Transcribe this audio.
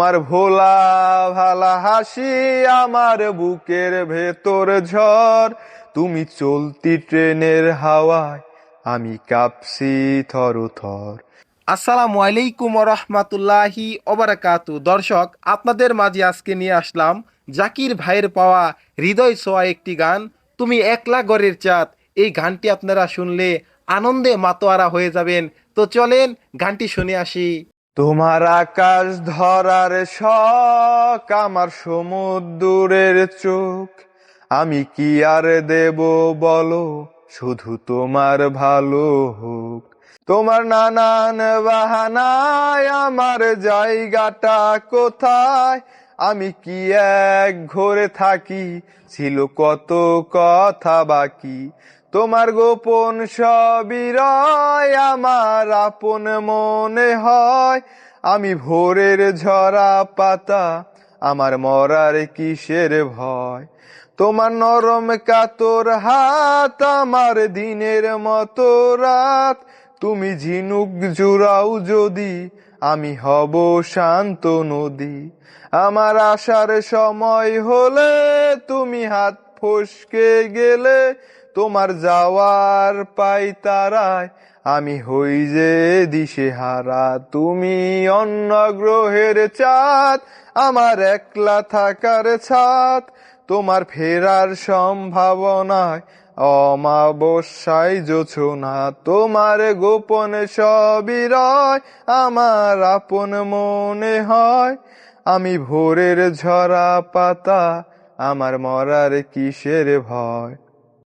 তোমার ভোলা ভালা হাসি আমার বুকের ভেতর ঝড়, তুমি চলতি ট্রেনের হাওয়ায় আমি কাঁপছি থরথর। আসসালামু আলাইকুম রহমাতুল্লাহি ওবারাকাতু। দর্শক, আপনাদের মাঝে আজকে নিয়ে আসলাম জাকির ভাইয়ের পাওয়া হৃদয় ছোঁয়া একটি গান, তুমি একলা গড়ের চাঁদ। এই গানটি আপনারা শুনলে আনন্দে মাতোয়ারা হয়ে যাবেন। তো চলেন গানটি শুনে আসি। তোমার আকাশ ধরার শখ, আমার সমুদ্রের চোখ, আমি কি আর দেব বলো, শুধু তোমার ভালো হোক। তোমার নানান বাহানায় আমার জায়গাটা কোথায়, আমি কি এক ঘরে থাকি, ছিল কত কথা বাকি। তোমার গোপন সবই রয় আমার আপন মনে হয়, আমি ভোরের ঝরা পাতা, আমার মরার কিসের ভয়। তোমার নরম কাতর হাত আমার দিনের মতো রাত, তুমি ঝিনুক জুড়াও যদি আমি হব শান্ত নদী। আমার আসার সময় হলে তুমি হাত ফসকে গেলে, তোমার যাওয়ার পাই তারায় আমি হই যে দিশেহারা। তুমি অন্য গ্রহের চাঁদ, আমার একলা থাকার ছাদ, তোমার ফেরার সম্ভাবনায় অমাবস্যায় জোছনা। তোমার গোপন সবই রয় আমার আপন মনে হয়, আমি ভোরের ঝরা পাতা, আমার মরার কিসের ভয়।